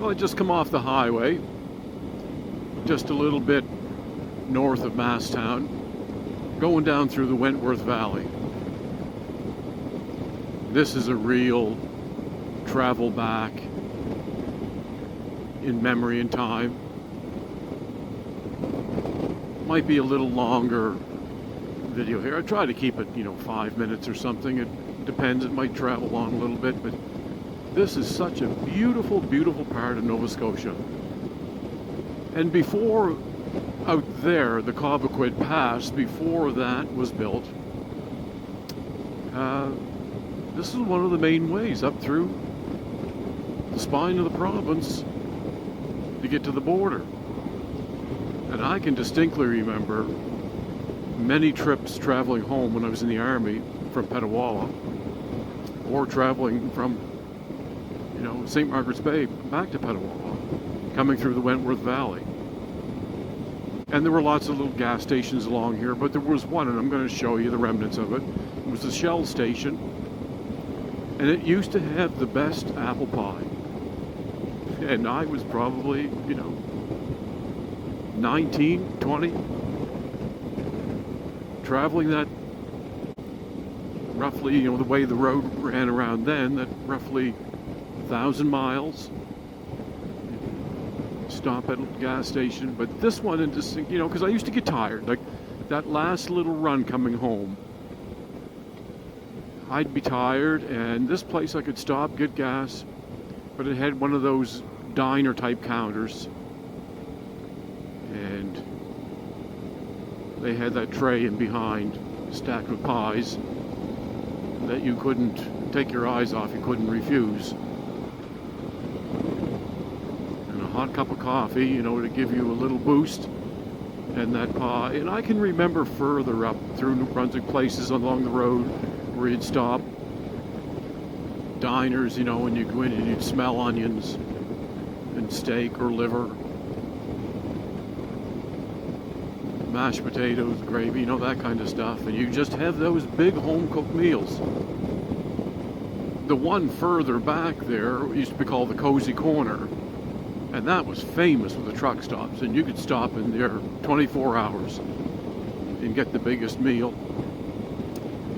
Well, I just come off the highway, just a little bit north of Masstown, going down through the Wentworth Valley. This is a real travel back in memory and time. Might be a little longer video here. I try to keep it, 5 minutes or something. It depends. It might travel on a little bit, but this is such a beautiful, beautiful part of Nova Scotia. And before out there, the Cobequid Pass, before that was built, this is one of the main ways up through the spine of the province to get to the border. And I can distinctly remember many trips traveling home when I was in the Army from Petawawa, or traveling from, St. Margaret's Bay back to Petawawa, coming through the Wentworth Valley. And there were lots of little gas stations along here, but there was one, and I'm going to show you the remnants of it. It was the Shell station, and it used to have the best apple pie. And I was probably, 19, 20, traveling that roughly, the way the road ran around then, that roughly 1,000 miles. Stop at a gas station, but this one, and just, because I used to get tired, like that last little run coming home, I'd be tired, and this place I could stop, get gas, but it had one of those diner type counters, and they had that tray in behind stacked with pies that you couldn't take your eyes off, you couldn't refuse. Hot cup of coffee, to give you a little boost, and that pie. And I can remember further up through New Brunswick, places along the road where you'd stop, diners, and you'd go in and you'd smell onions and steak or liver, mashed potatoes, gravy, that kind of stuff, and you just have those big home-cooked meals. The one further back there used to be called the Cozy Corner, and that was famous with the truck stops, and you could stop in there 24 hours and get the biggest meal.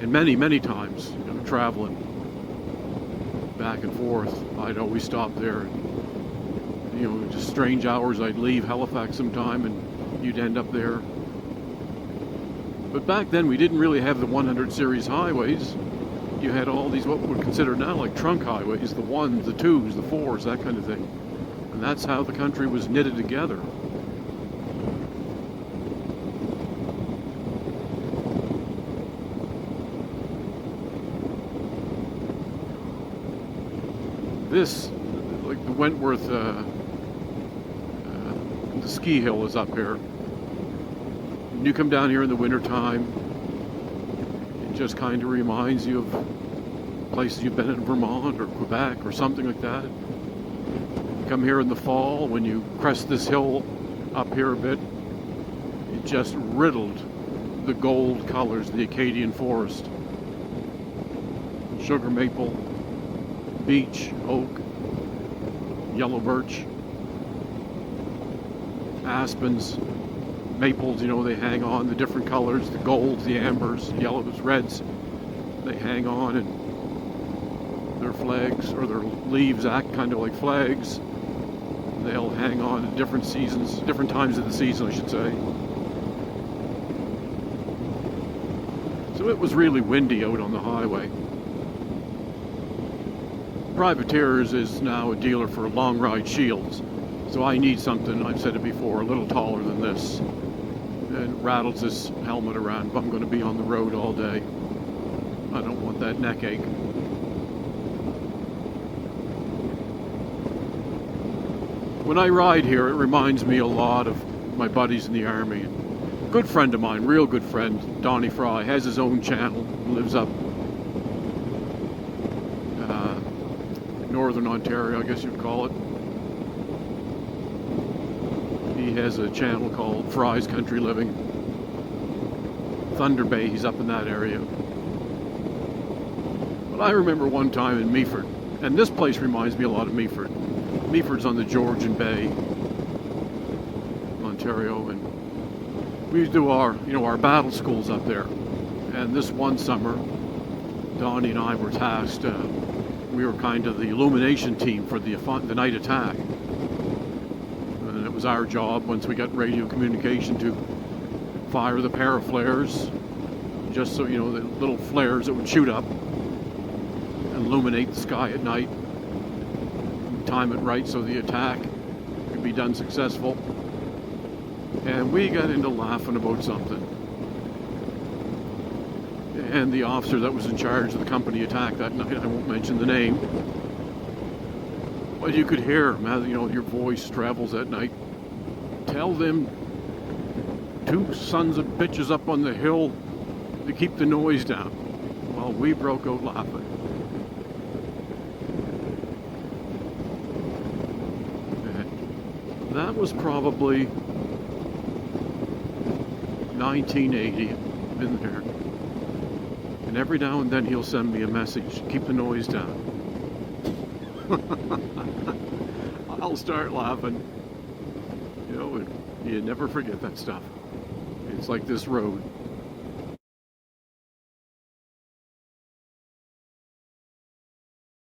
And many, many times, traveling back and forth, I'd always stop there. Just strange hours, I'd leave Halifax sometime and you'd end up there. But back then we didn't really have the 100 series highways. You had all these what we're considered now like trunk highways, the 1s, the 2s, the 4s, that kind of thing. And that's how the country was knitted together. This, like the Wentworth, the ski hill is up here. When you come down here in the wintertime, it just kind of reminds you of places you've been in Vermont or Quebec or something like that. Come here in the fall, when you crest this hill up here a bit, it just riddled the gold colors of the Acadian forest. Sugar maple, beech, oak, yellow birch, aspens, maples, they hang on, the different colors, the golds, the ambers, yellows, reds, they hang on, and their flags, or their leaves act kind of like flags. They'll hang on at different seasons, different times of the season, I should say. So it was really windy out on the highway. Privateers is now a dealer for long ride shields. So I need something, I've said it before, a little taller than this. And rattles this helmet around if I'm going to be on the road all day. I don't want that neck ache. When I ride here, it reminds me a lot of my buddies in the Army. A good friend of mine, real good friend, Donnie Fry, has his own channel, lives up northern Ontario, I guess you'd call it. He has a channel called Fry's Country Living. Thunder Bay, he's up in that area. But I remember one time in Meaford, and this place reminds me a lot of Meaford. Meaford's on the Georgian Bay, Ontario, and we used to do our battle schools up there. And this one summer, Donnie and I were tasked. We were kind of the illumination team for the night attack. And it was our job, once we got radio communication, to fire the paraflares, just so, the little flares that would shoot up and illuminate the sky at night. Time it right so the attack could be done successful. And we got into laughing about something. And the officer that was in charge of the company attack that night, I won't mention the name, but you could hear him, your voice travels at night. Tell them 2 sons of bitches up on the hill to keep the noise down. Well, we broke out laughing. And that was probably 1980 in there. And every now and then he'll send me a message, keep the noise down. I'll start laughing. You never forget that stuff. It's like this road.